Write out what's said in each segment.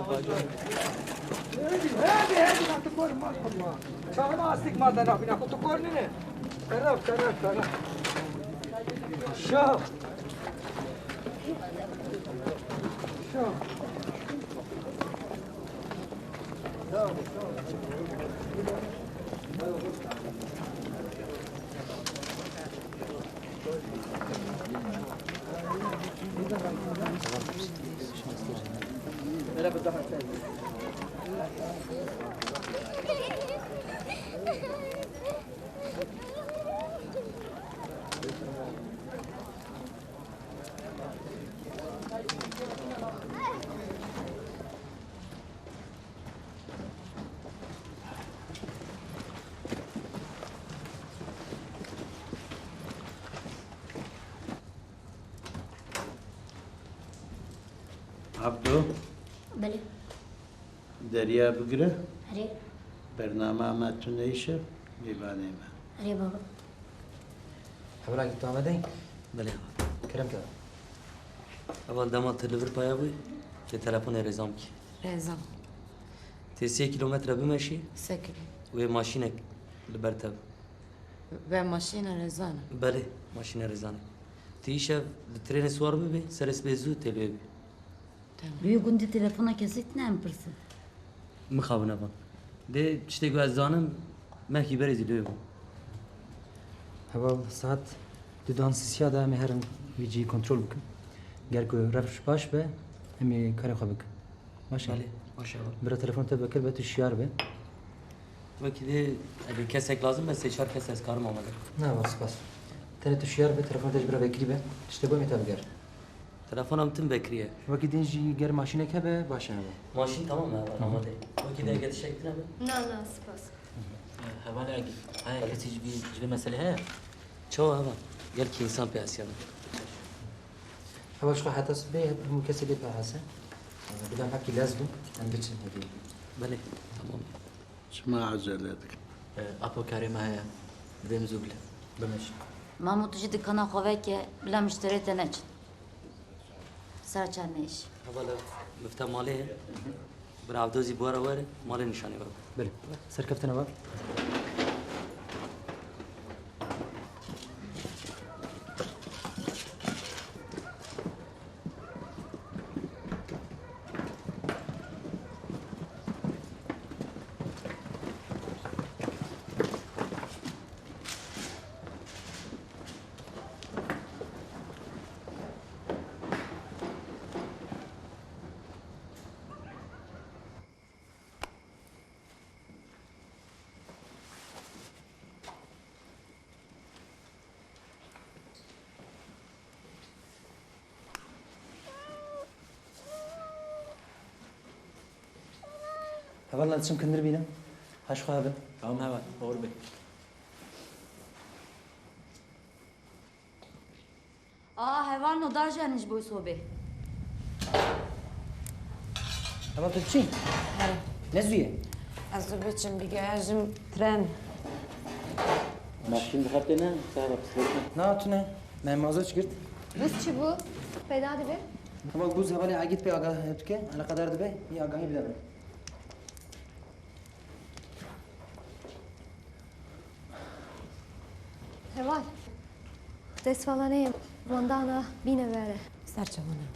هادي ما تكون ما شاء الله شاو ما استك ما ذا بينا كنت كورني تعرف شوف لا بدها عبدو بله دریا بگره هری برنامه ما تونیشه میبانه ما هری بابا حوالا گیت آمده؟ بله کرم کرد اول دما تلور پایا بوی که تلفن رزام کی رزام تی 3 کیلومتر بمشی سكر و ماشینک لبرتب و ماشین رزانه بله ماشین رزانه تیشه ترین سوار ببی سرس بزو تلوی بی روی گوندی تلفن کسیت نه امپرسه مخابنه بان ده چتی گو از زانم مکی بریزی لوی بان حوال ساعت دودان سیسیا دا مهرن ویجی کنترل بکن گرکو رفش باش به همی کاری خواه بکن باشه بله باشه برای تلفن تا بکر به تو شیار به وکی ده اگه کسک لازم به 3-4 کس از کارم آمده نه بس تاني تو شیار به تلفن تاش برای بکری به تشته باید میتاب گر تلفنم تم بکریه وکی دینجی گر ماشینه که به باشه هوا ماشین تمام اول آماده وکی ده اگه تشکر نبه نه سپاس حوالا اگه های کسی جبی مسئله های چه هوا گل که انسان پیاسیانه حوالش خواهد حتی به همون کسی بید به حسن بدم حکی لازم هم بچن هدی بله تمام شما عجلتك اپو کاری ما های بیم زوگله بمشي ما متوجه دکانا خواه که بلا مشتری تنچ سر چند نیش اولا مفتاح ماله برای عبدوزی بواره واره مال نشانی بابا بله سرکفتنا بار والله انتم كندر بينا هاش خوابه تمام هوا اور بی حیوان ندار جانش بوی صوبه هوا تبچين نزويه از بچم دیگه ازم ترن ماشین بخاطر نه سهل بسیار نه تونه ما مازوش قلت بس چی بود؟ پیدا دی به؟ هوا بوز هوا عقيد بي اگاه تكه على قدر دبي هي اگاهي بلا هوال دست فلانه راندانا بینه بره سرچمونه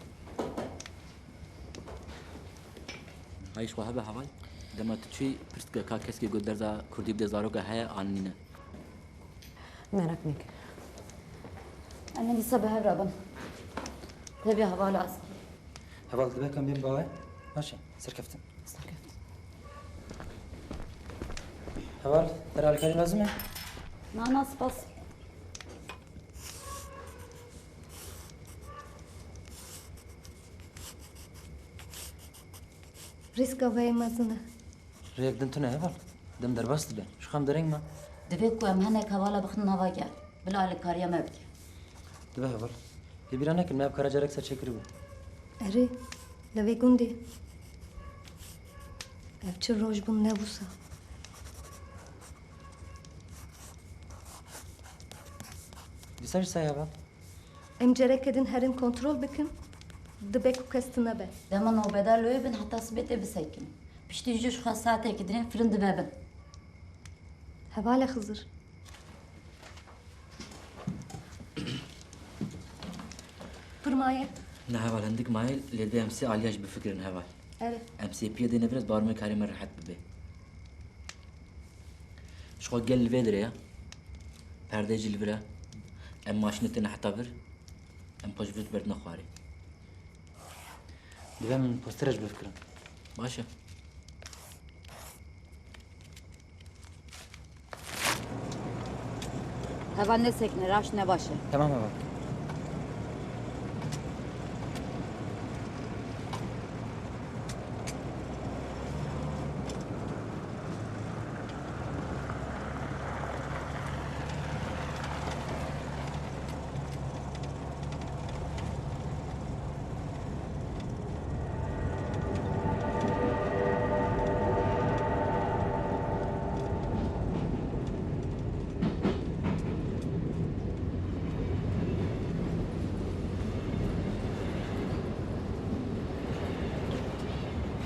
هایش خواه به هوای دما تچی پرست که کس که گود درزا کردی بده زارو که های آنینه merak نکن انا لسه بهر رابن تبي هوا لازم هوا دبي كم بين باوي ماشي سركفتن سرکفت هوال ترى الكلام لازمه؟ نانا سپاس. ریسکا وی مزنه. ريك دنتنا هوال دم دربست به شو خام درين ما دوی که هم هنک حوالا بخن نوا گرد. بلا الکاریا مبدی. دبه هوال يبيرانا كل ما بكره جارك سر شكربو اره لوی گوندی. اف چه روش بون نبوسا. ديساج ساي هوال ام جره کدین هرین کنترل بکن. دبکو کستنه به. دما نوبدا لویبن حتی سبته بسیکن. پشتی جوش خواست ساعته کدرین فرند ببن. حواله خزر. فرمایه. نه هوال عندك مايل لدي امسي علياش بفكر هوال اره. امسي بيدي نبرز بارمي كريم راحت ببي شو قال الفيدر يا پرديج الفرا ام ماشينتنا حتى بر ام بوجفت برد نخواري دبه من بوسترج بفكرن باشا هوا نسکنه راش نباشه. تمام هوال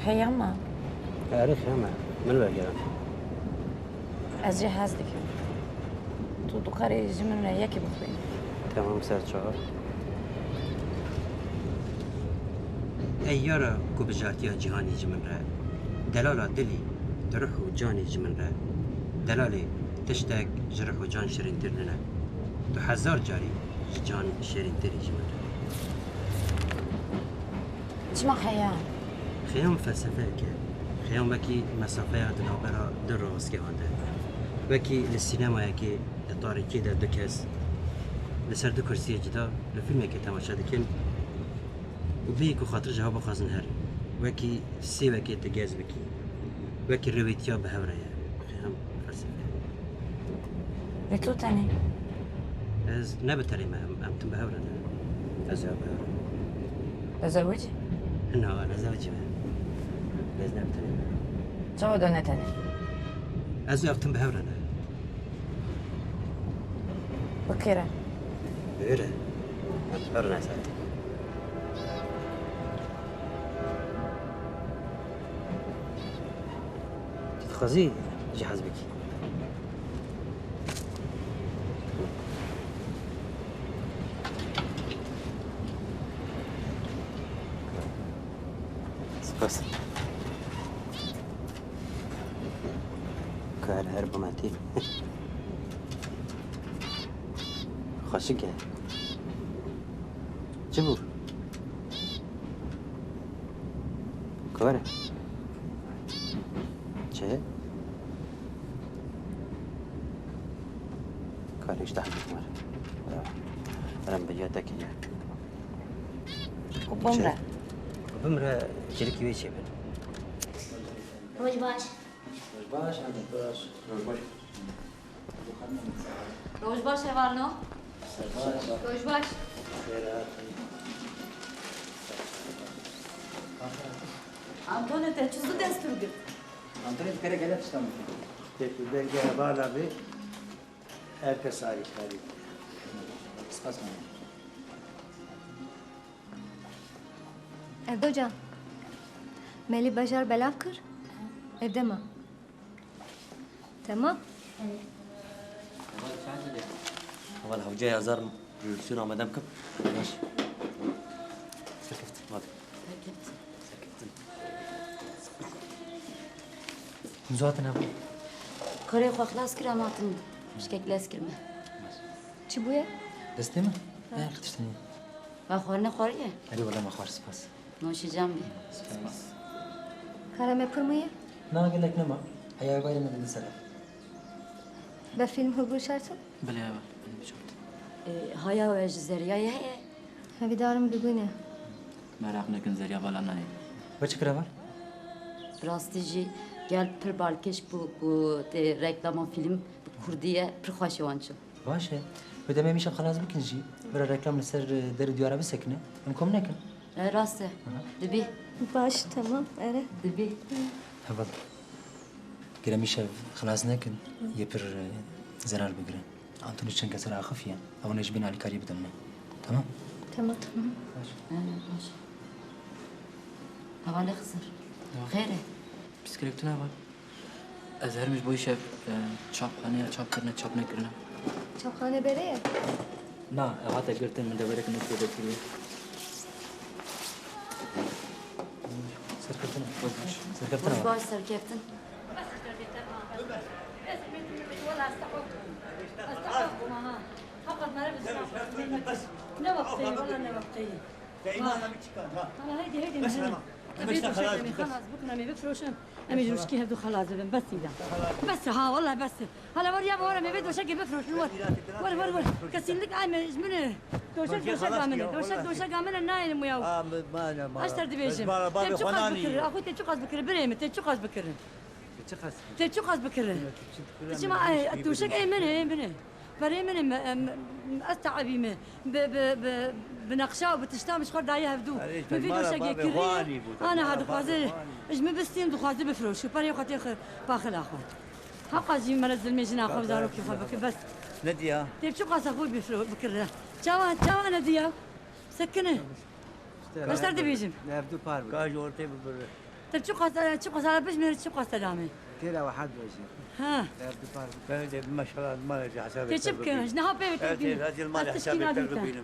هي يما أعرف أنا من بقى از جهاز دکم تو دقاری جمن را یکی بخوری تمام سر شهر أيارا كوبجاتيا جهاني جمنرا دلالا دلي ترحو جاني جمنرا دلالي تشتاق جرحو جان شرين ترننا تو حزار جاري جان شرين تري جمنرا چما خیام خيام فلسفة كي خيام بكي مسافة دنابرا دراس كي هانده بكي للسينما كي لطاري كي در دكس لسر دو كرسي جدا لفيلم كي تماشا دكن وبيكو خاطر جواب خازن هر وكي سي وكي تجاز بكي وكي رويتيا بهوريا خيام فلسفة بتو تاني از نبتري ما أمتم بهورنا أزا بهورنا بزوجي إنه أنا زوجي بس نبتري چاو دونه تاني أزا أمتم بهورنا بكيرا بهورنا بهورنا ساعة تتخزي جهاز بكي بس كان هرب ماتي خشك جبو كوره چه كاريش تحت مر رم بياتك يا وبمرة بمرة جركي ويشي بن روز باش. باش عندك باش روز باش هوال نو. روز باش. Antonio te çuzu desturdu. Antonio bir kere gelip İstanbul'a. Peki belge bağla bir herkes ait hali. سپاس Evdo can. Meli bajar belav kır. Evde mi? Tamam. هوال هوجاي هزار رولسيون آمدم كم باش سكفت ماضي سكفتن مزواتنا هوال کاری خو خلاص کردم اتم. مشکل خلاص کردم. چی بویه؟ دستي ما اه اختشتني و خورنه خوریه. علي والله ما خوار سپاس نوشی جنبی. Karame pırmayı? نا قال لك نما هيا بايد من السلام به فیلم هبو شرطم بله اول من بچم هایا و زریای هی همی دارم بگوینه مراق نکن زریا بالا نه و چه کرده؟ راستی جی گل پر بالکش بو تی رکلام فیلم کردیه پر خوشوانچو باشه بده میشه خلاص بکن جی برای رکلام لسر در دیاره بسکنه امکان نکن راسته دبی باش تمام اره دبی اول گره میشه خلاص نکن یه پر زرار بگیره آنتونی چند کسر آخفیه او نجبین علی کاری بدم تمام تمام باشه حواله خسر خیره بسکریپتون اول از هر مش بوی شب چاپ خانه یا چاپ کرنه چاپ نکرنه چاپخانه بره نه حتی گرتن من دوباره کنه که دکتری سرکفتن باش سرکفتن نه وقتی ولی نه وقتی أنا هيدي مثلا أبيت وشكل خلاص بكرة أمي بفرشهم أمي جوشكي هبدو خلاص بس إذا بس ها والله بس هلا وريا ورا أمي بيت وشكل بفرش ور كسين لك أمي جمنة دوشك عمله نايم وياو أشتر دبيجم تشو قاس بكرة أخوي تشو قاس بكرة بريمة تشو قاس بكرة تشو قاس بكرة تشو ما دوشك أي منه برای من استعبی من بنقشه و بتشتام مش خورد عیه هفدو من فیدیو شگی کری آنا هاد خوازه اج من بستیم دو خوازه بفروش و برای خاطر باخل آخر حقا جی مرز المجنا خواب دارو کی خواب بس نديا تيب شو قاس أخوي بفرو بكره جوان نديا سكنه بس ترد بيجم نبدو بار كاجور تيب بر تيب شو قاس على بيش من شو قاس دامي كده واحد وجه ها نبدو بار فهمت ما شاء الله ما لي حساب تشبك جنها بيبي هذه المال حساب تربينه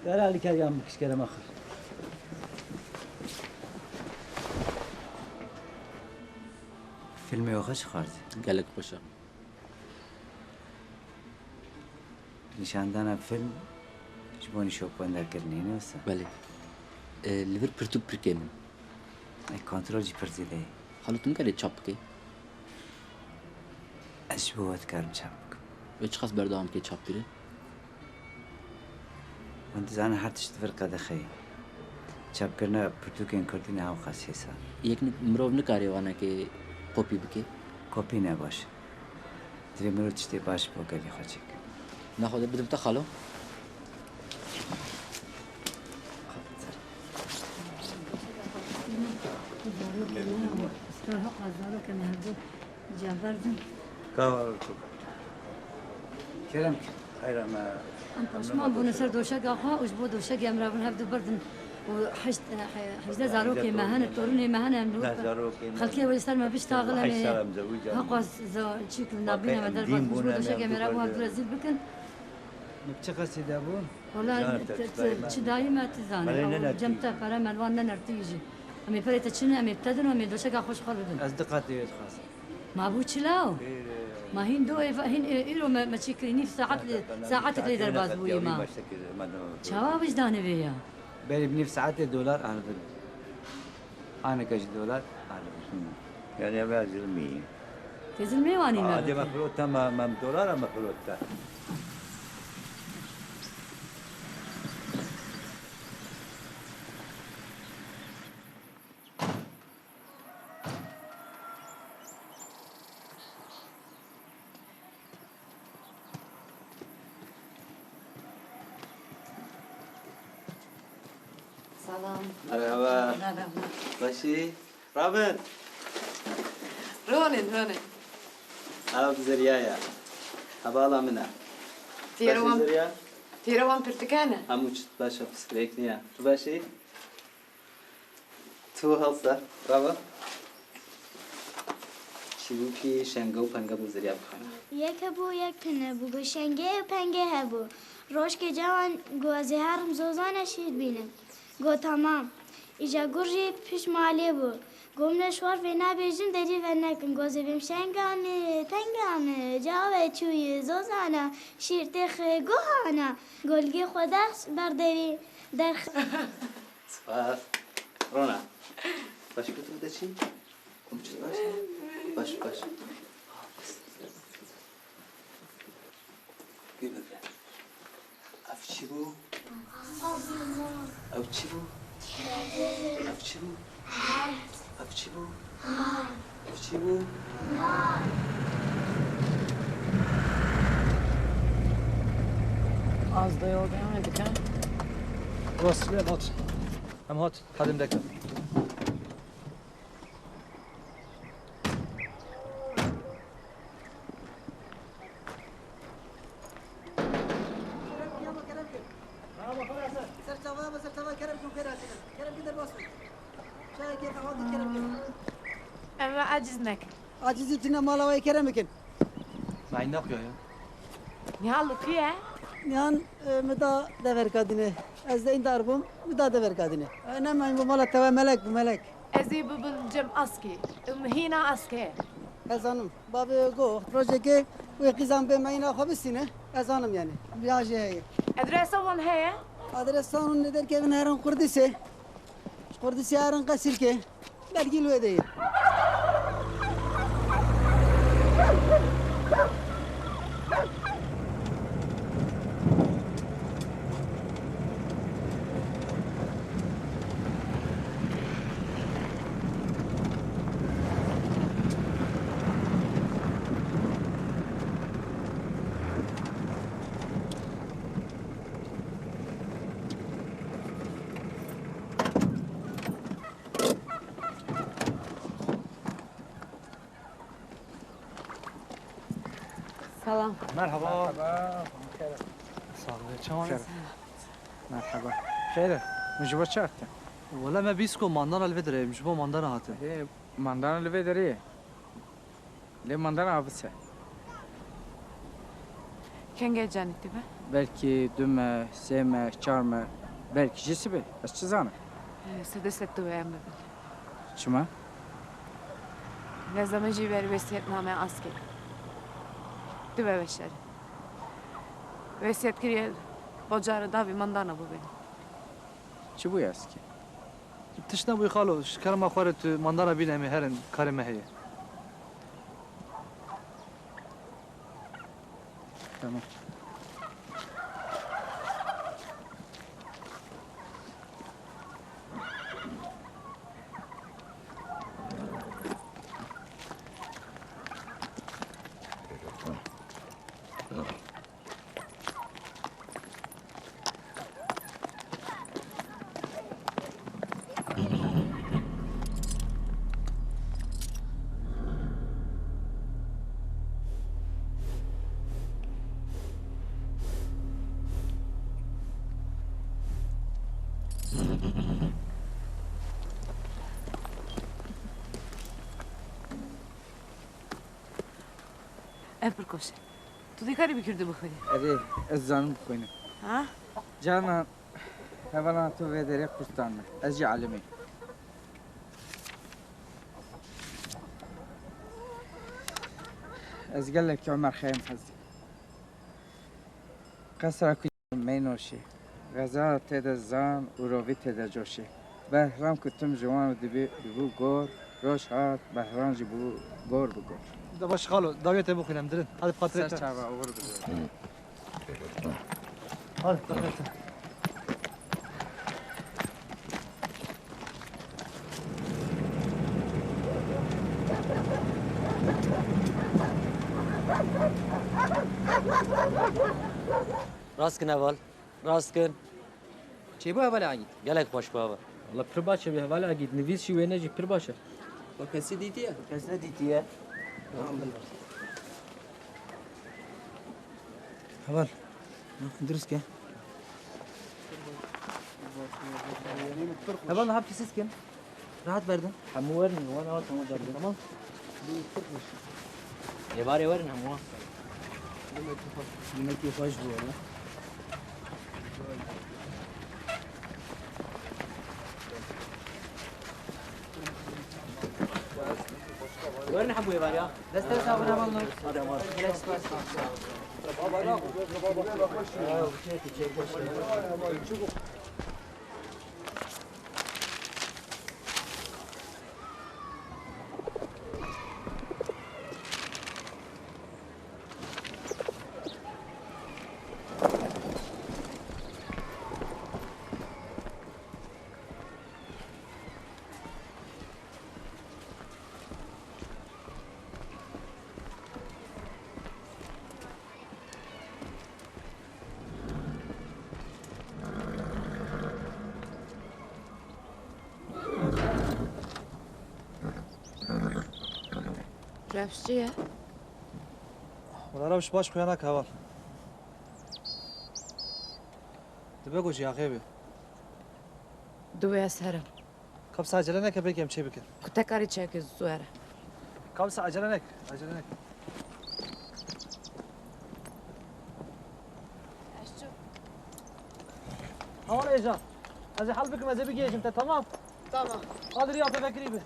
ترى اللي كان يوم كش كلام آخر فيلم وخش خارج گلک خوشه نشاندن فیلم جبونی شوپان در کرنی نیست بله لیور پرتو پرکیم ای کنترل جی پرزیده حالتون کاری چاپ کی اشبوهت کارم چم و چه خاص بردام کی چاپ بیره وانت زان هر تشت فرقه دخی چاپ کرنا پرتوکین کردین ها خاصیسا یک مرو نکاری وانه که کپی بکی کپی نباشه دری مرو تشتی باش بگلی خاچک ناخذ بدم تخلو كلام خير ما عثمان بو نصر دوشك اخا وجبو دوشك يا مرابن هبدو بردن وحشت حجده زاروكي مهنه توروني مهنه خلكي ولسر ما بيشتغل انا هقص تشيك نابينا مدار بس دوشك يا مرابو هبدو رزيل بكن مبتشقة سيدابون والله تشداي ما تزان جمتا فرا ملوان نرتيجي امي فريت تشني امي ابتدن امي دوشك اخوش خالدن أصدقائي خاص ما بو تشلاو ما هين دو هين إيرو ما تشكريني في ساعات اللي درباز بوي ما شباب إيش داني بيا بالي بني في ساعات دولار أنا بدي أنا كاش دولار أنا بدي يعني ما زلمي تزلمي واني ما هذا مفروض ما دولار مفروض سلام مرحبا باشی رابن رونن أنا بزريايا أبالا منها تيروان برتقانة هموش باشا بسكريك نيا تو باشي تو هلسا رابا چیروکی شنگه و پنگه بو زریا بخوانا یک هبو یک پنه بو گو شنگه و پنگه هبو روش که جوان گوازی هرم زوزانه شید بینم گو تمام ایجا گرجی پیش مالی بو گم نشوار و نبیجم دری و نکن گوزی بیم شنگامه پنگامه جاوه چوی زوزانه شیرتخ گوهانه گلگی خودخش برداری در سپاس رونا باشی کتو بده چی؟ کم چیز باشه؟ باش بو؟ او چی بو؟ او چی بو؟ او چی بو؟ او چی بو؟ Az da yol devam edik ha. Burası hem hot. Hem hot. Hadi dakika. أما عجزناك عجزتنا مالا ويا كرمكن ما عندك يا نهالو فيها نيان مدا دفر كادينه از ده این داربم مدا دفر كادينه انا ما مالا توا ملك بملك أزي ببنجم أسكي هنا أسكي ازانم بابي گو پروژه و قیزان به مینا خوبستینه ازانم یعنی بیاجه هی أدرسه ون هي adresanın nedir ki evin herın kurdisi kurdisi herın kasil ki belgil ve değil سلام مرحبا مرحبا مرحبا خير مجبور شاكتا ولا ما بيسكو ماندانا الفيدري مش بو ماندانا هاتي ايه ماندانا اللي فيدري ليه ماندانا عبسه كان جاي جاني تبع belki düme, sevme, çağırma, belki cesibe. Az çizana. سدست ويا مبل Çima? لازم أجي بوسيت نامي أسكي تبع بشر وسيت كريل بجار دافي ماندانا بو بين Çi bu eski? تشنا بو خالو شكرا ما خورت ماندانا بينا مي هرن كارمه هي Tamam. أبركوش تودي كاري بكردو بخوري Eri, ez zanım koyunu. ها Canan, hemen tu vedere kustanma. Ez alimi. Ez قال لك عمر خيم حزي. قصر مینوشی غذا تد زان و روی تد جوشی بهرام کتم جوان دبی دبو گور روش هات بهرام جبو گور بگور ده باش خالو داویت بو خینم درن هذا بخاطر سر چابا اور بگور هذا بخاطر راست کن اول راست کن چی بو اول عید گلک باش بابا والله پر باشه به اول عید نویس شی و نجی پر باشه با کسی دیدیه کس ندیدیه اول درست که اول ne yaptı siz kim rahat verdin همو ورن وانا هات همو دردن tamam يباري ورن همو yemek yapaj bu arada. ورن حبو يباري دست صابون اول هذا مار Revşçiye. Valla revş baş kuyanak heval. Dibe koç yağı bir. Duve eserim. Kapsa acele ne kebek yem çebike. Kutekari çekiz zuere. Kapsa acele ne? Acele ne? Havan Ecan. Az hal bikim az bir geçim tamam. Tamam. Hadi riyat bekri bir.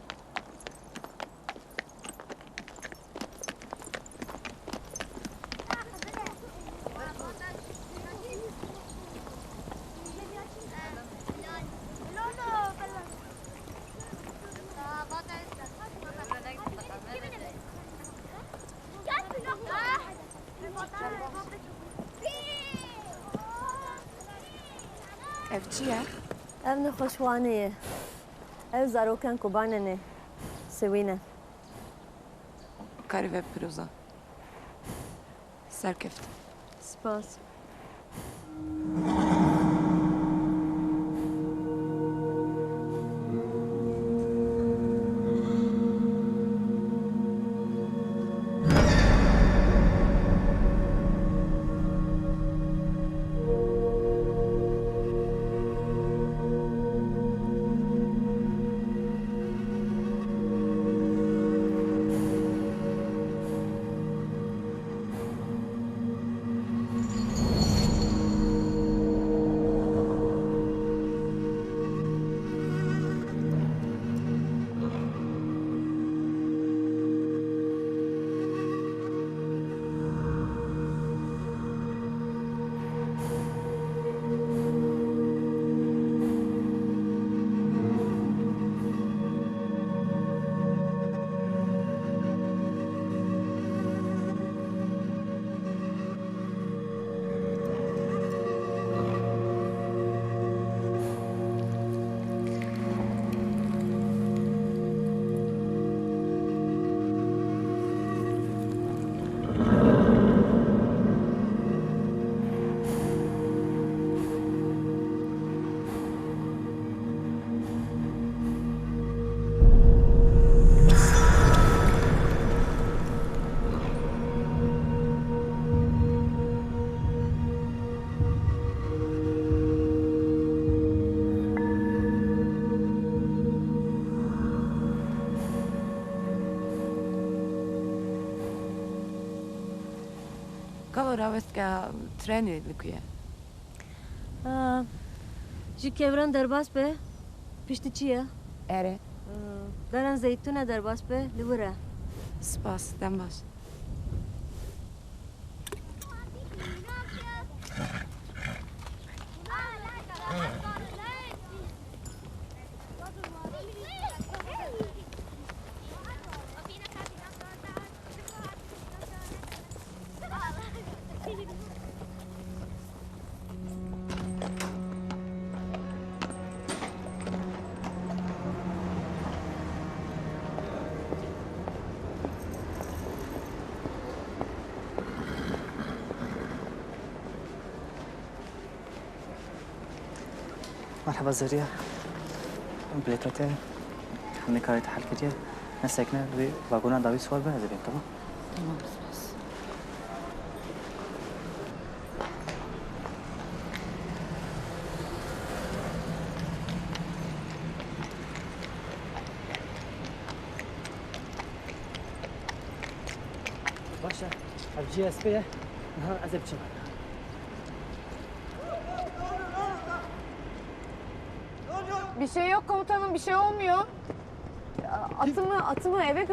Evçiye. Ev ne خوشوانه. Ev zaroken kubane ne. Sevine. Karı ve piroza. Serkefte. Spas. Kalo ravestka treni likuje. Ji kevran derbas be. Pişti çiye. Ere. Deren zeytune derbas be. Livre. Spas, denbaş. مرحبا زريا بليتاتي خلني كاري تحل كتير نسكنا دوي واقونا داوي سوال بها زريا تمام Tamam, spas. باشا ابجي اس بي نهار عزب شمال Bir şey yok komutanım, bir şey olmuyor. Atımı eve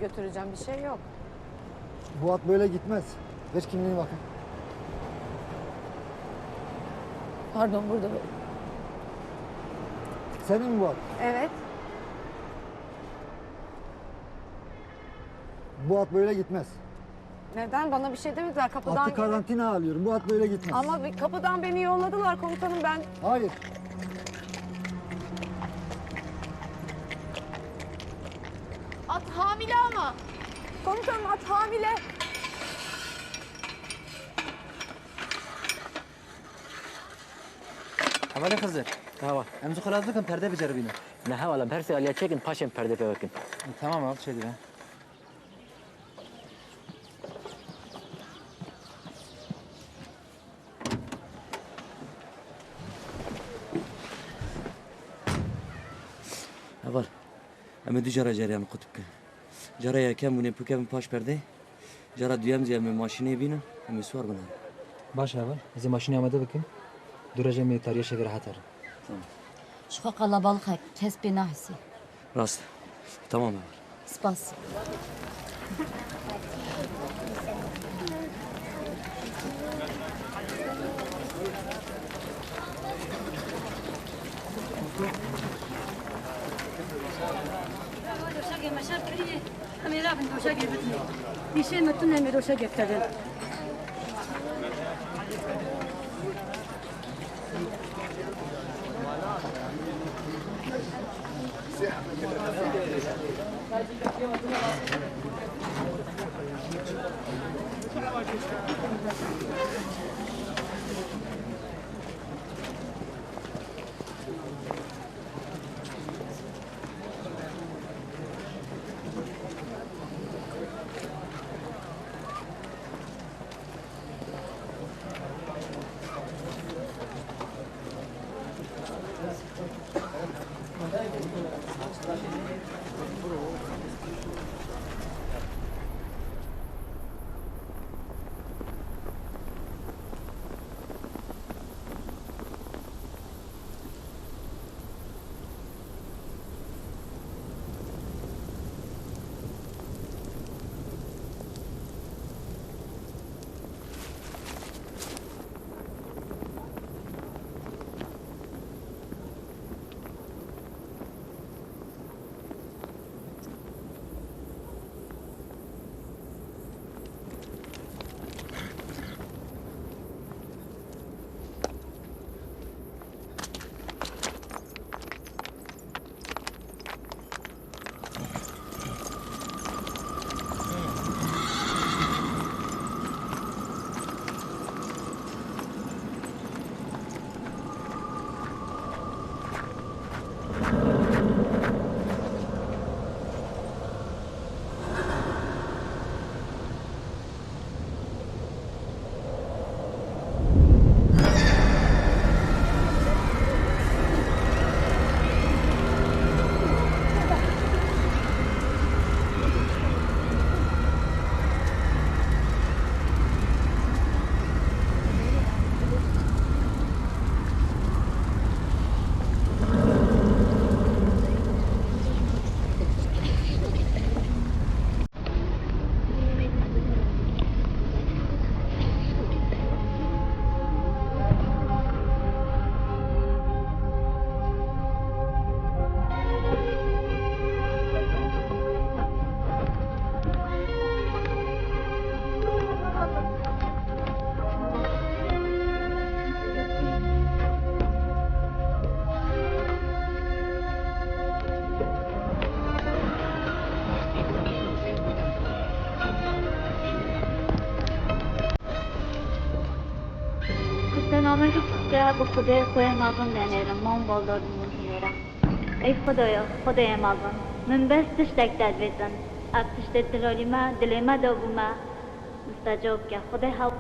götüreceğim, bir şey yok. Bu at böyle gitmez. Ver kimliğini bakın. Pardon, burada. Senin mi bu at? Evet. Bu at böyle gitmez. Neden? Bana bir şey demediler kapıdan. Atı karantina alıyorum. Bu at böyle gitmez. Ama kapıdan beni yolladılar komutanım ben. Hayır. At hamile ama. Komutanım at hamile. Havale Hızır. Hava. Emzi kılazlıkın perde becer bina. Ne havalan persi aliye çekin paşam perde pevekin. Tamam abi şey değil. اما دو جرا جریان قطب کن جرا یکم بونه پوکم پاش پرده جرا دویم زیم ماشینه بینم اما سوار بنام باشه اول از ماشین آماده بکن درجه می تاریخ شگر حتر شو kalabalık kes beni hasi. راست تمام اول Spas. نامه که به خدای خوی مردم دنیرم من بالدار میگیرم ای خدای مردم من بس تشتک داد بیتن اب تشت دلی ما دو بوما مستجاب که خدای حق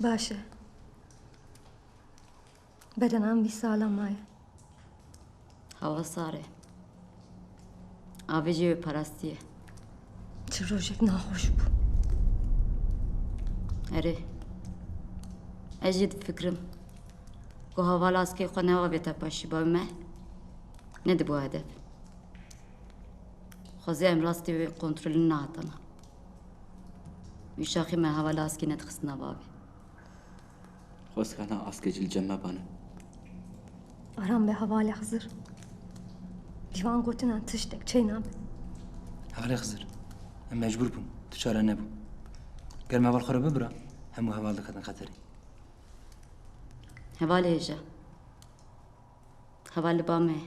باشه بدنم بی سالمه هوا ساره آویجی به پرستیه چه روشک ناخوش بود اره اجید فکرم که هوا لاسکی خونه و بیتا پاشی با من نده بو هدف خوزی امراستی به کنترل نهاتنا ویشاخی من هوا لاسکی ندخستنا بابی خوست خانا اسکی جل جمع بانه آرام به حوالی خزر دیوان گوتنان تشتک چه نابه حوالی خزر ام مجبور بوم تو چاره نبوم گرم اول خوره ببرا همو حوال دکتن خطری حوالی ایجا حوالی بامه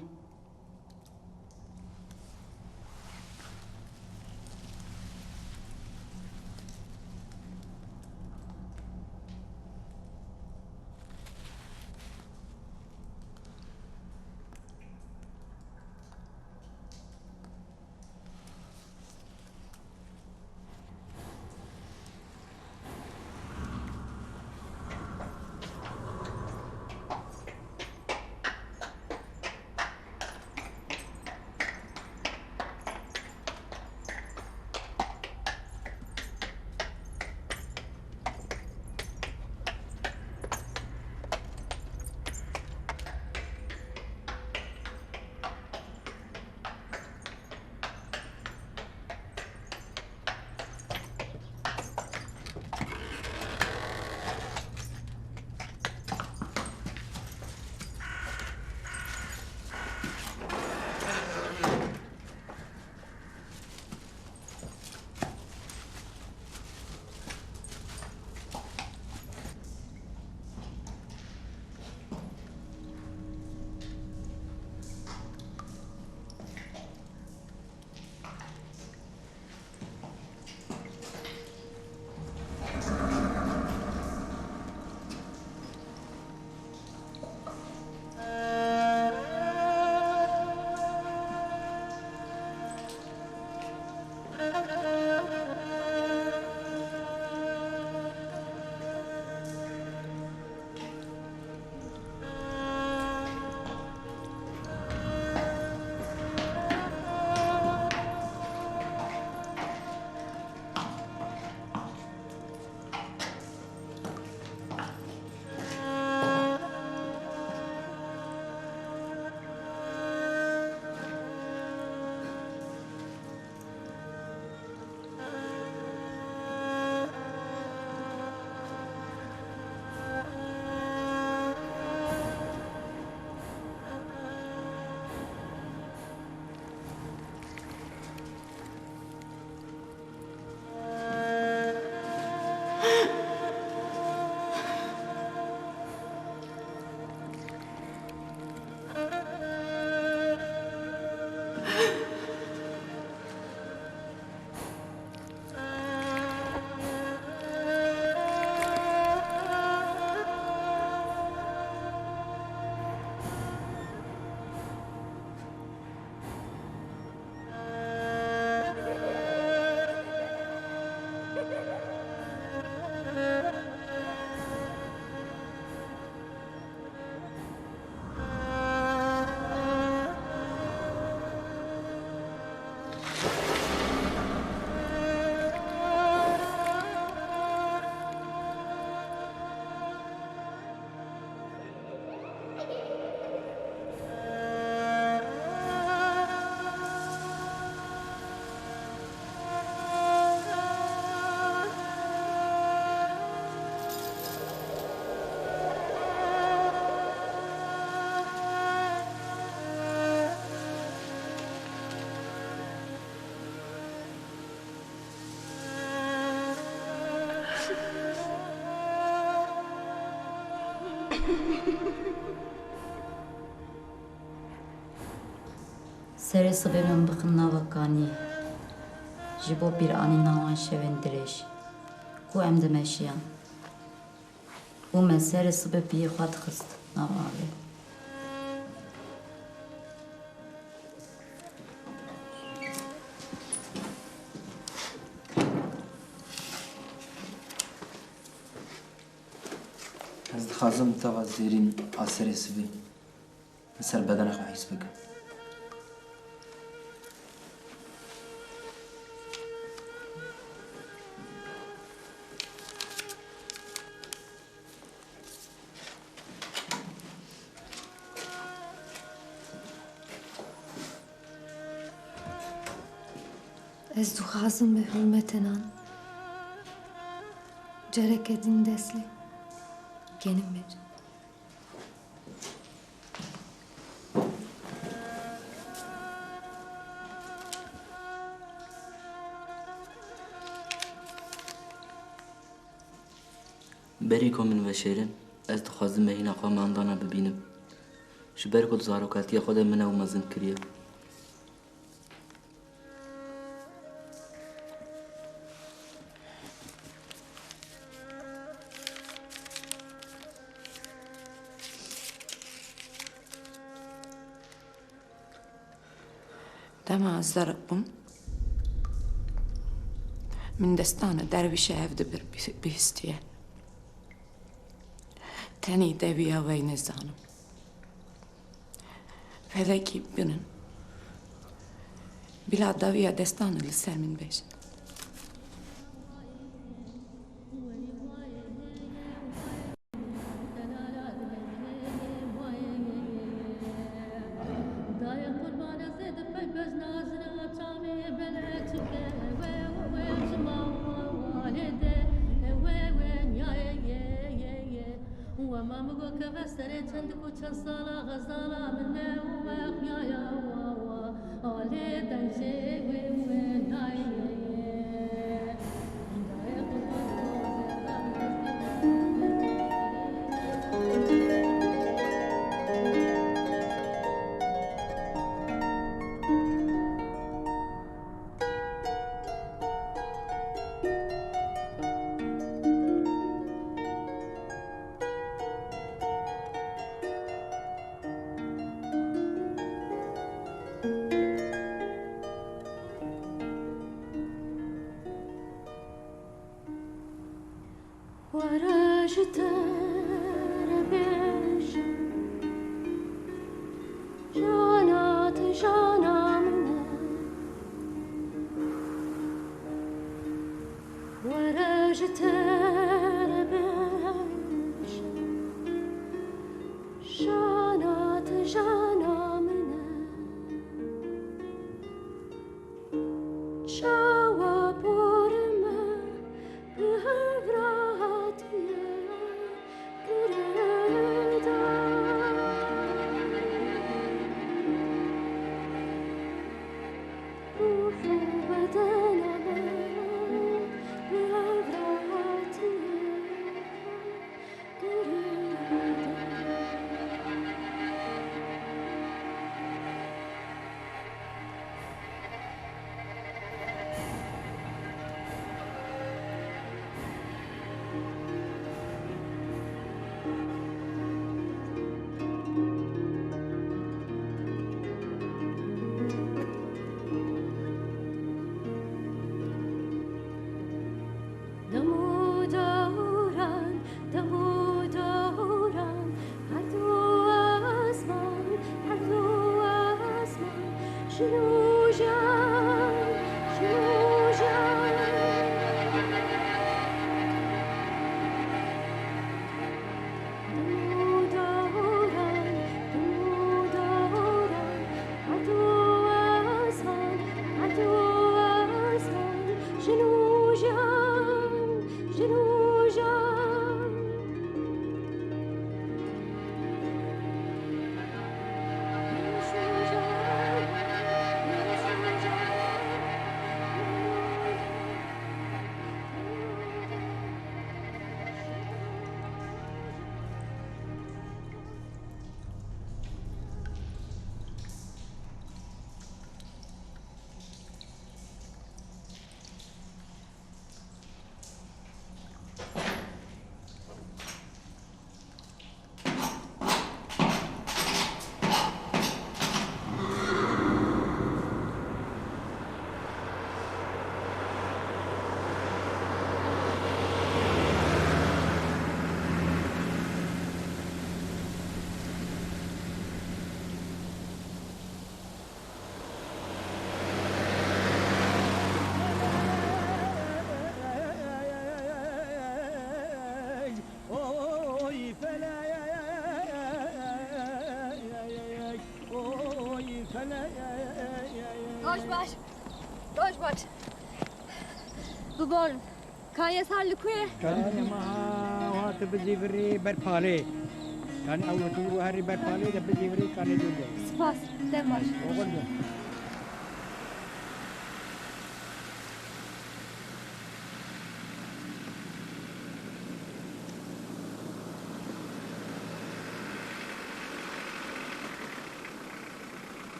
سر صبح من بخنا وکانی جبو bir ani nawan şeven direş ku em demeşiyan u men ser sıbı bir xat xist navavi دخوازم توا زیرین آسری سبی سر بدن خو حیث بکن Ez dixwazim bi hurmetenan cereke din destli genim bir. بری کو من وشیرن از دخوازم به هینا خواه ماندانا ببینم شبر کد زاروکاتی خود منه و مزن کریه دما از درقم من دستان درویش هفته بر بیستیه تنی دویا وی نزانم فلکی بینن بلا دویا دستان لسر من بیشن Roş baş. Roş baş. Bubor. Kaya sarlı kuye. Kaya maha hat bezivri berpale. Yani avlu hari berpale de bezivri kane dulu. Spas. Demek. Oğlum.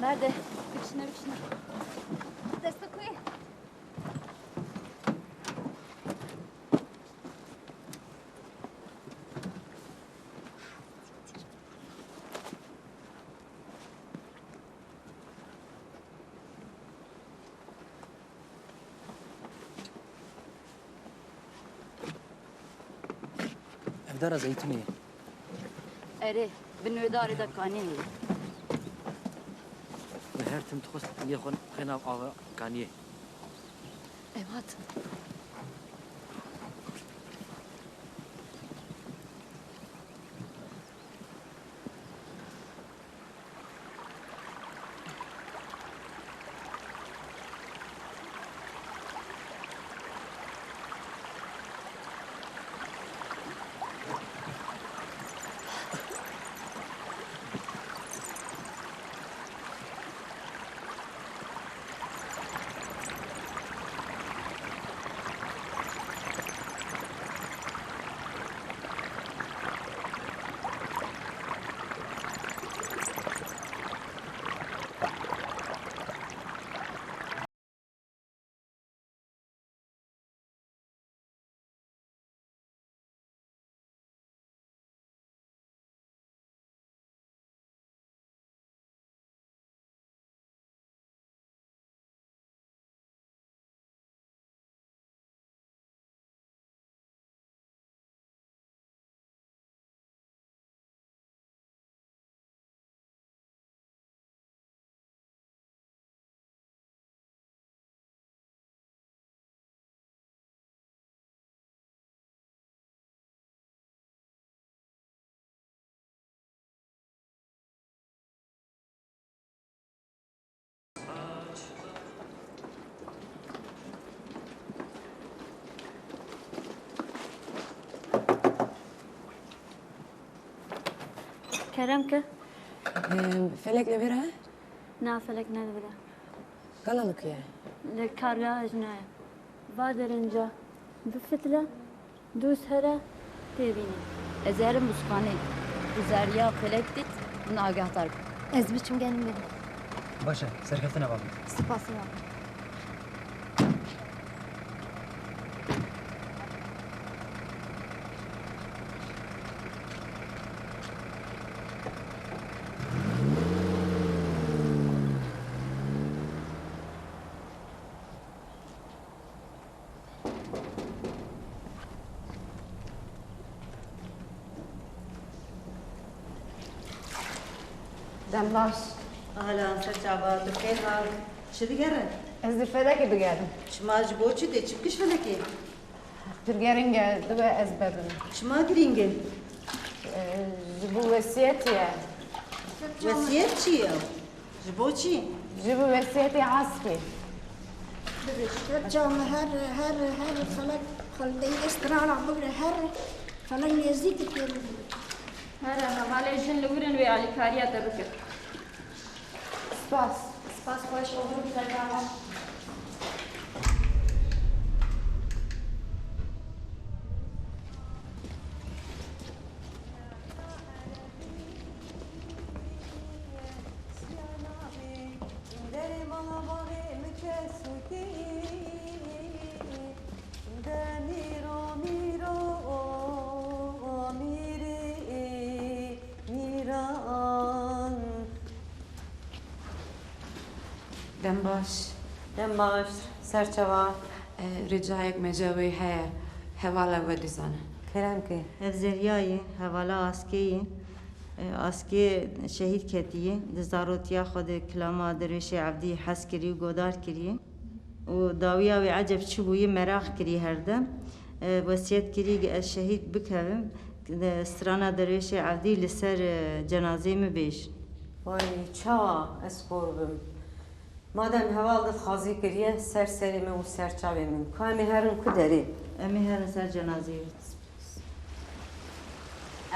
Nerede? Büküşüne büküşüne. Destek kuye. Evdara zeytuniye. اره به نویداری دکانی Ve her tim tıkos yekon xenav ağa kaniye. Evet. Kerem ki? فلك لبرها؟ نا فلك ندبره. قلنك يا. لكارجا جناية. بادر إنجا بفتلة دوس هرا تبيني. ازهرم بسخانه زریا فلکتیت من آگاه تر Ez biçim gelin benim. باشه سرکفتنا بابا. Spası var. دنباش اهلا سرچابا بخير حال شو بقرن؟ از فلك بقارن شما جبوتشي دي تشبكش فلكي ترقارنجا دوا از ببن شما قرينجن؟ جبو وسيتي وسيت شي جبوتشي جبو وسيتي عصفي رجع هر فلك خلدي استراحة بقرا فلك يزيد كتير هذا حواله جن لورن وی علی کاریا تبکر Spas خوش olur ترجمه. دنباش دنباش سەرچەوە ڕێجایەک مەجەوەی هەیە هەواڵە بە دیزانە کرم که ev zeryayê hevala askeyê askê şehîd ketiye di zarotiya xwe de kilama derêşê evdî hes kiriye û godar kiriye û dawiya wê eceb çi bûye meraq kiriye herdem wesiyet kiriye ez şehîd bikevim strana derêşê evdî li ser cenazê min bêjin. وای چاوا از قربم مادام هوال دت خازی کریه سر سری من و سر چاوی من کامی هرن کدری Em ê herin ser cenazeyê.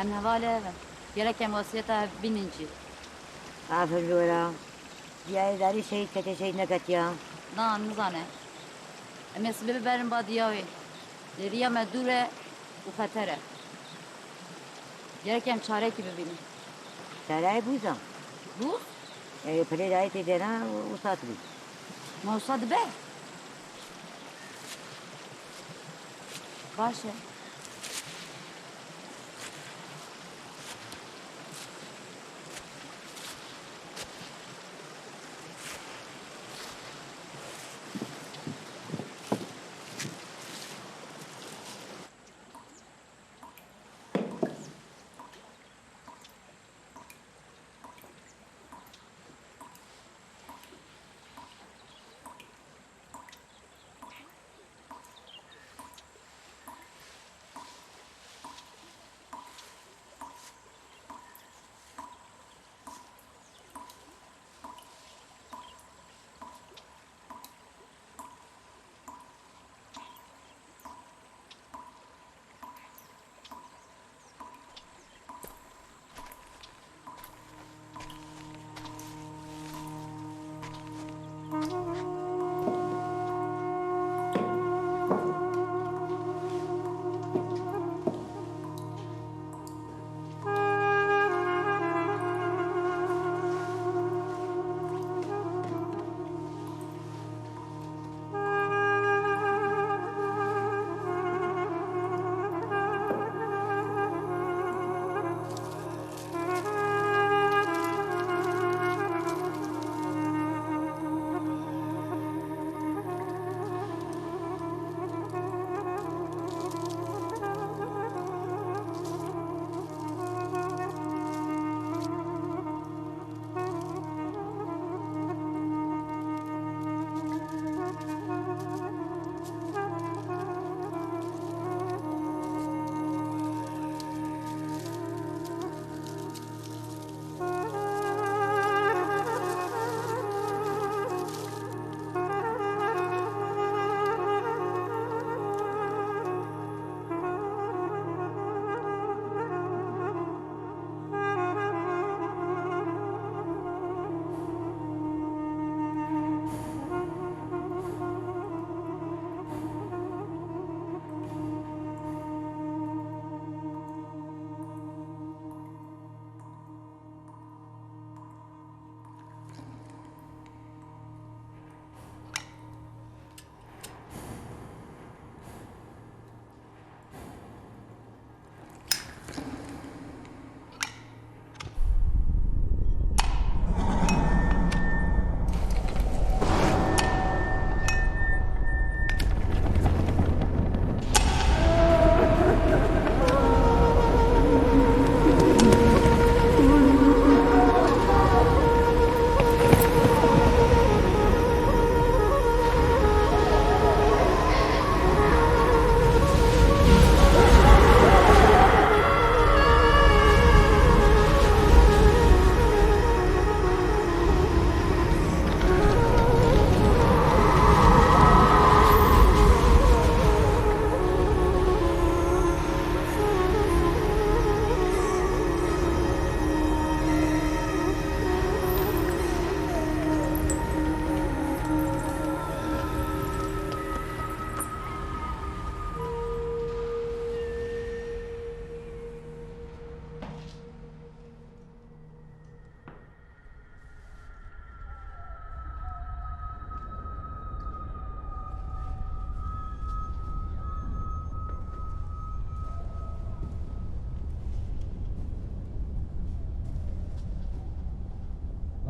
Em hevalê ev in. Gerek em vasiyeta ev binin jî. Aferin Lora. Diyayê darî şehîd kete şehîd neketiya. Na nizane. Em ê sibê biberin ba diyawê. Lêriya me dûr e û xeter e. Gerek em çarekî bibînin. Sarayı buzan. Buz? Pire dayı tedena usat buz. Ma wisa dibe? Baş e.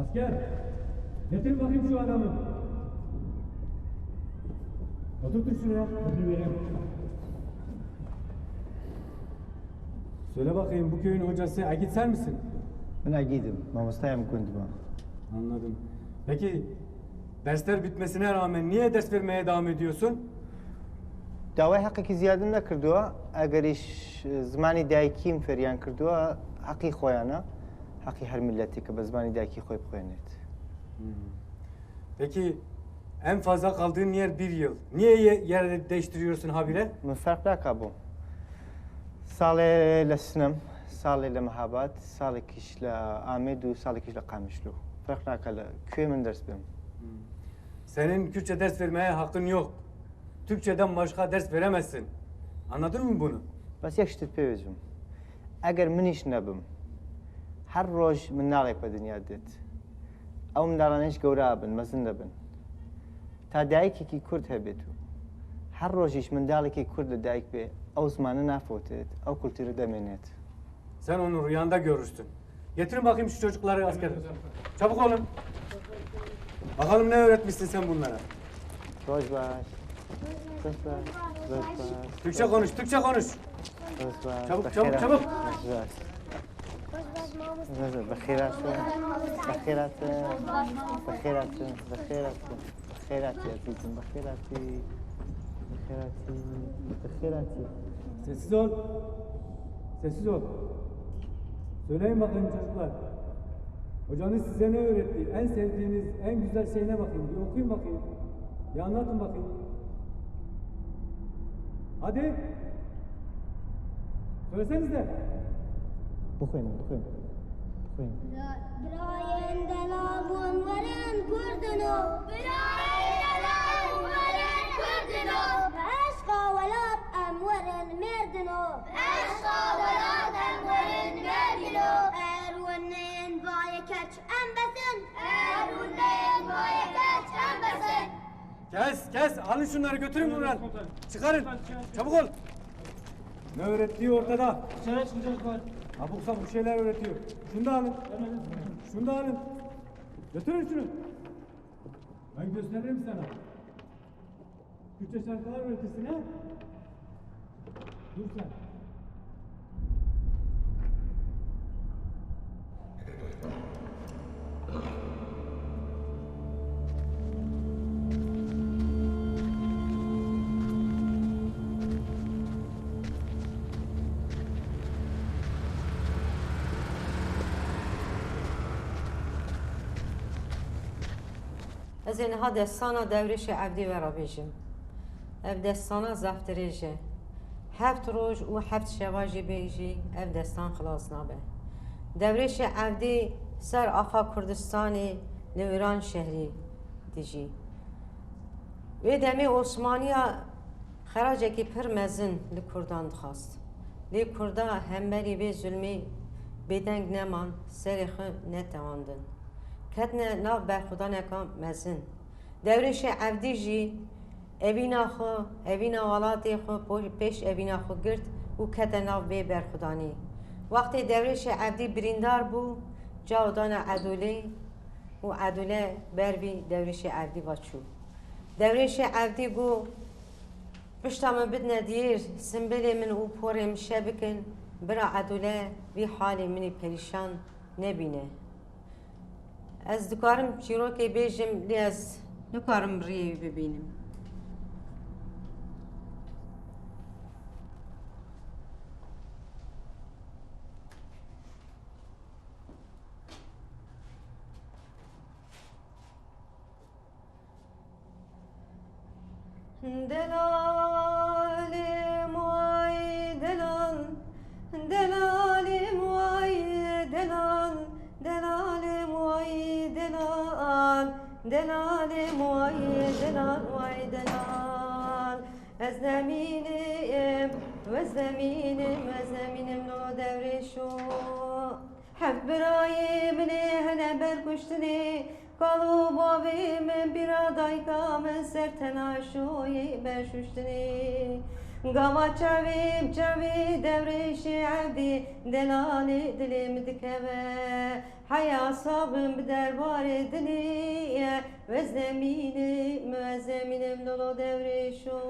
Asker, getir bakayım şu adamı. Otur şuraya. Söyle bakayım bu köyün hocası Agit sen misin? Ben Agit'im. Mamustayım kunduma. Anladım. Peki dersler bitmesine rağmen niye ders vermeye devam ediyorsun? Davay hakkı ziyade ne kırdığa? Eğer iş zamanı daykim feryan kırdığa, hakkı koyana, hakkı her milleti ki zamanı dayki koyup koyanet. Peki en fazla kaldığın yer 1 yıl. Niye yer değiştiriyorsun habire? من فرق نکبو سال لسنم سال لمحبات سال کش لآمد و سال کش لقامشلو فرق نکل köy من ders benim. Senin Kürtçe ders vermeye hakkın yok. Türkçeden başka ders veremezsin. Anladın mı bunu? بس یک شت پیوزم اگر منیش نبم هر روز من ناقی په دنیا دید او من دارانش گورابن مزن نبن تا دایکی کی کرد هبیتو her rojiş min daleki kurd dayk be o zamanı nafotet o kültürü demenet. Sen onu rüyanda görürsün. Getirin bakayım şu çocukları askere. Çabuk olun. Bakalım ne öğretmişsin sen bunlara? Rojbaş. Türkçe konuş, Türkçe konuş. Çabuk, çabuk, çabuk. Bakhiratın, bakhiratın, bakhiratın, bakhiratın, bakhiratı yazdım, bakhiratı. Sessiz ol. Sessiz ol. Söyleyin bakayım çocuklar. Hocanız size ne öğretti? En sevdiğiniz, en güzel şey ne bakayım? Bir okuyun bakayım. Bir anlatın bakayım. Hadi. Söylesenize. Bakayım. براين دلالون ورن كردنو براين دلالون ورن كردنو عشقا ولاد ام ورن مردنو عشقا ولاد ام ورن مردنو ارونين بايكش ام بسن ارونين بايكش ام بسن Kes. Alın şunları götürün buradan. Çıkarın. Çabuk ol. Ne öğrettiği ortada. Dışarı çıkacak var. Abuk sabuk şeyler öğretiyor. Şunu da alın. Şunu da alın. Götürün şunu. Ben gösteririm sana. Türkçe şarkılar öğretirsin ha. Dur sen. از اینها دستانا دورش عبدی و رابیجم. اف دستانا زفتریجه. 7 روز و 7 شواجی بیجی اف دستان خلاص نابه. دورش عبدی سر آخا کردستانی لویران شهری دیجی. و دمی عثمانیا خراجه کی پر مزن لکردان دخواست. لی کردا همبری و ظلمی بدنگ نمان سرخ نتواندن. کتنه ناو برخودانه کام مزن. دورش عبدی جی اوینا والاتی خو پیش اوینا خو گرد و کتنه ناو بی برخودانی. وقتی دورش عبدی بریندار بو جاودان عدوله و عدوله بروی دورش عبدی وچو. دورش عبدی گو پشتام بدنا دیر سنبله من او پورم شبکن برا عدوله وی حالی منی پریشان نبینه. از دکارم چیروکی بیجم لی از نکارم ریوی ببینم. دلال موی دلال دلال موی دلال دلال موی دلال دلال موی دلال موی دلال از زمینم و زمینم نو دورشو حب برای منه هنه برکشتنی کالو باوی من بیرا دایکا من سر تناشوی برشوشتنی قوا چاویم چاوی دورش عبدی دلالی دلیم دکوه حیا صابم بدربار دلی و زمینم لولو دورشو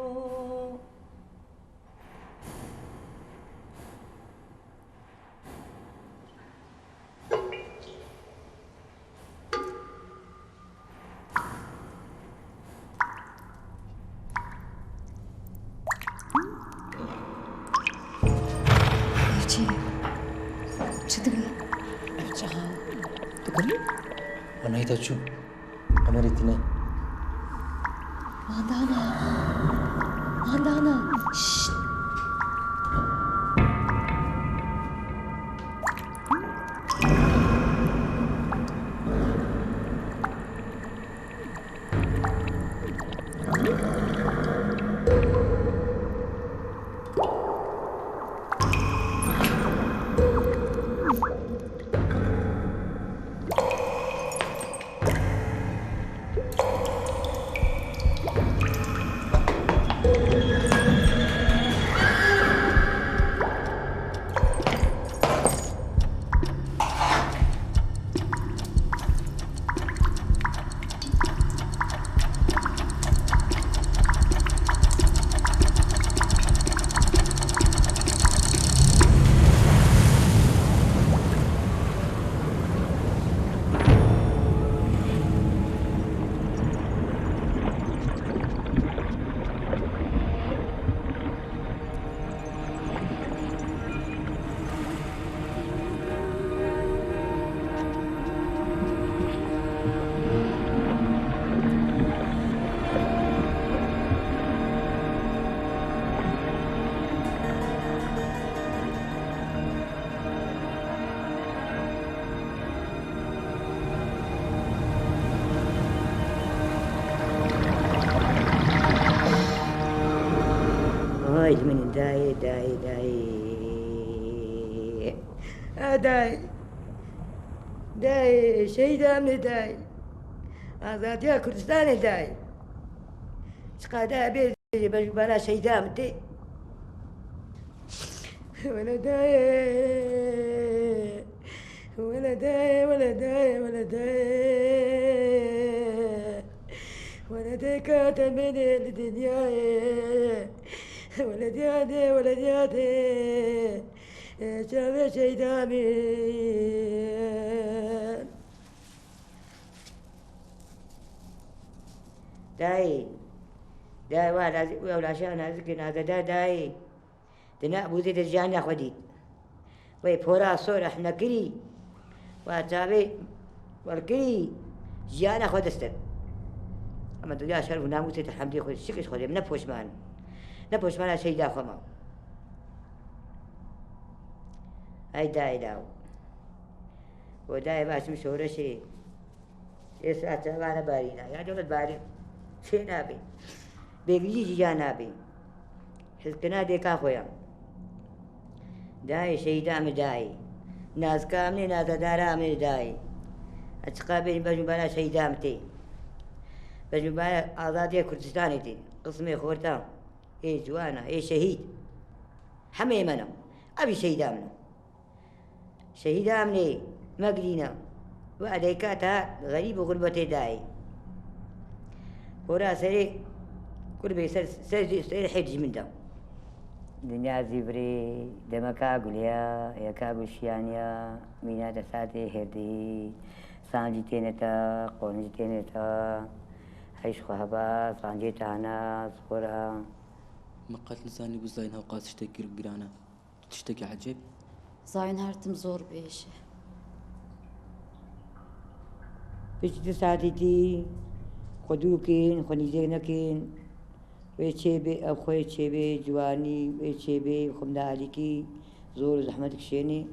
ونهيت شو أمريتني Mandana. من داي داي شهيدة من داي آزادية كردستان داي شقادة بيت بلا شهيدة متي ولا داي ولا داي ولا داي ولا داي ولا داي كاتب من الدنيا ولدي هادي ولدي هادي شاف شيدا من داي ولا شان هذا هذا داي دنا بوزي تجاني أخدي وي فورا صور إحنا كري وتابي والكري جانا أخد استد أما دنيا شرف ناموس الحمد خد شكش خد من نفوش مان نبوش مانا شيء داخل ما هاي داي داو وداي باش مشهورة شيء ساعة معنا بارينا يا دولة بارين شيء نابي بيجي جا نابي حسكنا ديكا خويا داي شيء دام داي ناس كاملين ناس دارا من داي أتقابل بجنبنا شيء دامتي بجنبنا آزادية كردستاني تي قسمي خورتان إيه جوانا إيه شهيد حمي منا أبي شهيد أمنا شهيد أمني مقدينا وأديكاتها غريب غربتي داي ورا سري كل بيسر سر حيد من دم دنيا زبري دمكا قليا يكا قلشيانيا مينا تساتي هردي سانجي تينتا قونجي تينتا حيش خهبا سانجي تانا صورا مقات لساني بزاين هوقات تشتكي قرانا تشتكي عجيب زاين هرتم زور بيشه بيجي ساعتي خدوكين خنيزينكين ويتشيبي أو خوي تشيبي جواني ويتشيبي خمدا عليكي زور زحمتك شيني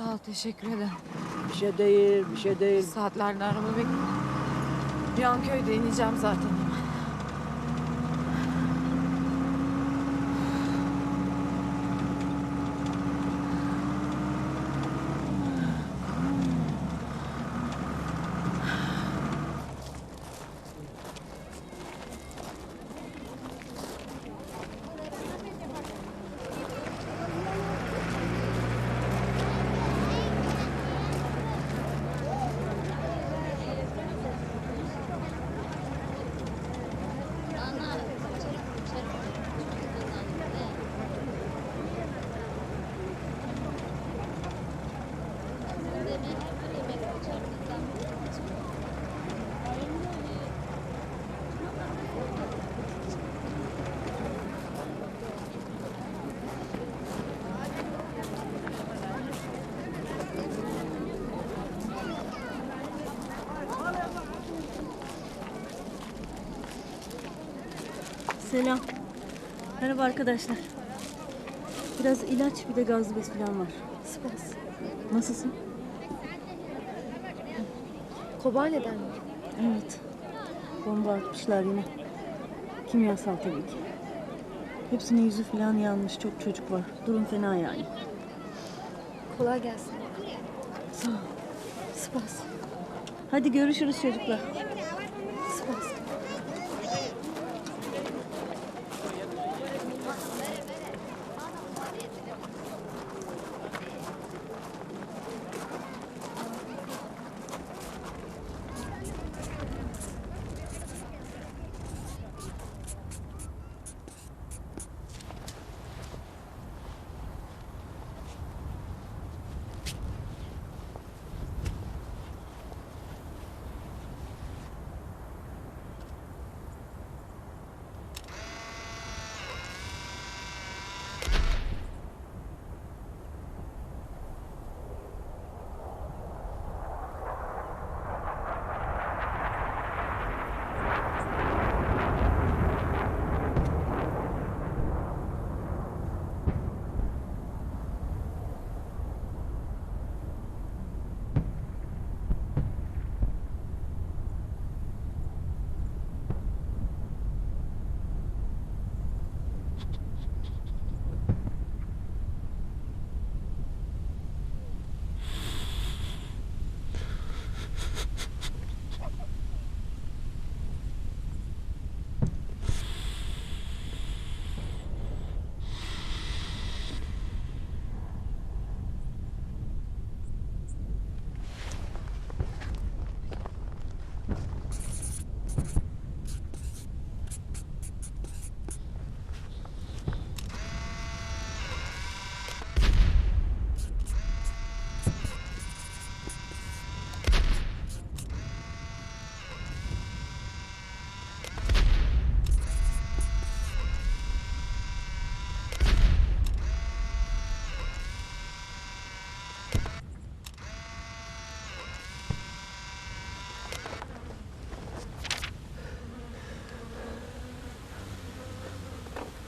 Sağ ol, teşekkür ederim. Bir şey değil, bir şey değil. Saatlerden araba bekliyorum. Bir an köyde ineceğim zaten. Selam. Merhaba arkadaşlar. Biraz ilaç bir de gazlı bez falan var. Spas. Nasılsın? Kobane'den mi? Evet. Bomba atmışlar yine. Kimyasal tabii ki. Hepsinin yüzü falan yanmış. Çok çocuk var. Durum fena yani. Kolay gelsin. Sağ ol. Spas. Hadi görüşürüz çocuklar. Spas.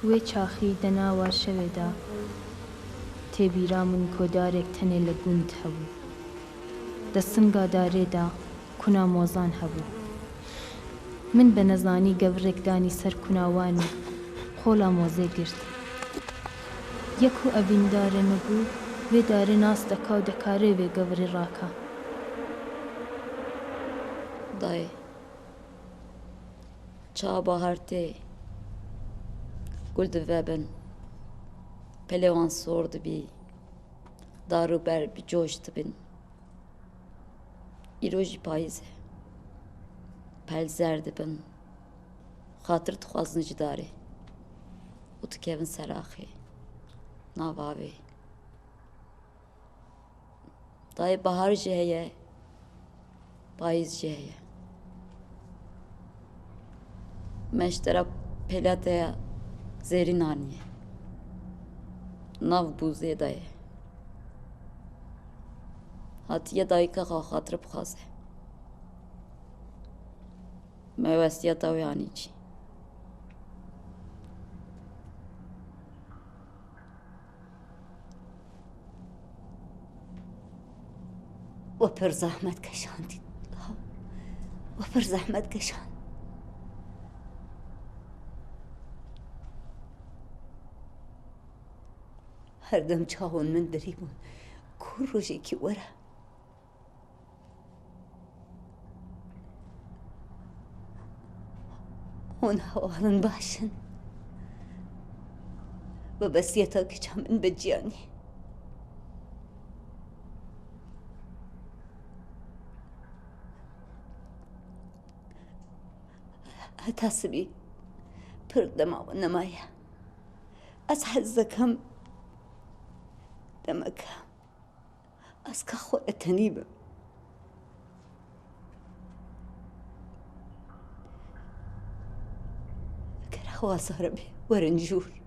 وێ چاخی دەناوە شەوێدا تێبیرا من کۆدارێک تەنێ لە گوند هەبوو دەستنگا دارێدا کونا مۆزان هەبوو من بە نەزانی گەورێکدانی سەر کوناوان و خۆڵا مۆزێ گرت یەک و ئەڤیندارێ مەبوو وێ دارێ ناس دەکا و دەکارێ وێ گەورێ ڕاکە دایێ çawa bahartê gul divebin pelê wan sor dibî darûber bi coş dibin îro jî payîz e pel zer dibin xatir dixwazin ji darê û dikevin ser axê nav avê dayê bahar jî heye payîz jî heye meştera pelateya zerîn aniye nav bûzê dayê hatiye dayîka xwe xatir bixwaze me westiyeta wê anî çi و پر زحمت کشاندی و پر زحمت کشاند هر دم چاون من دریبون کور روشی کی وره هون هوالن باشن و بسیتا کچا من بجیانی هتاسبي بردما ونمايا أسحزكم دمك أسكا خوة تنيبة كرهوا صاربي ورنجور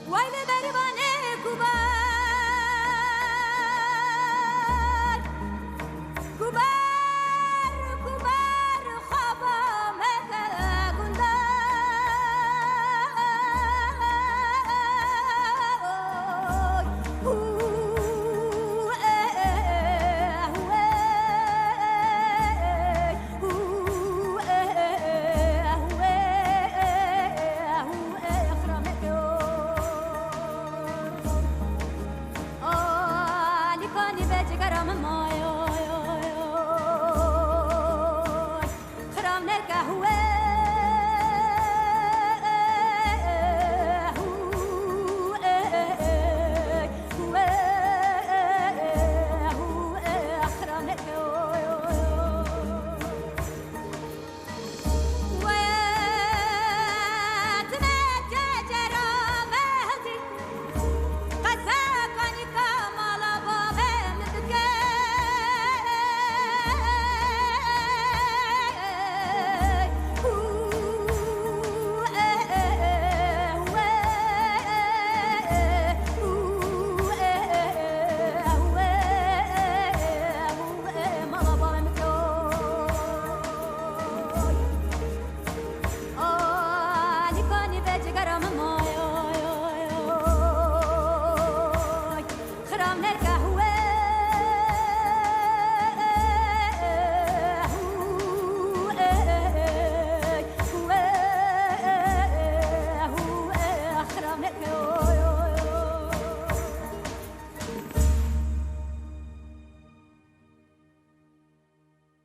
ويل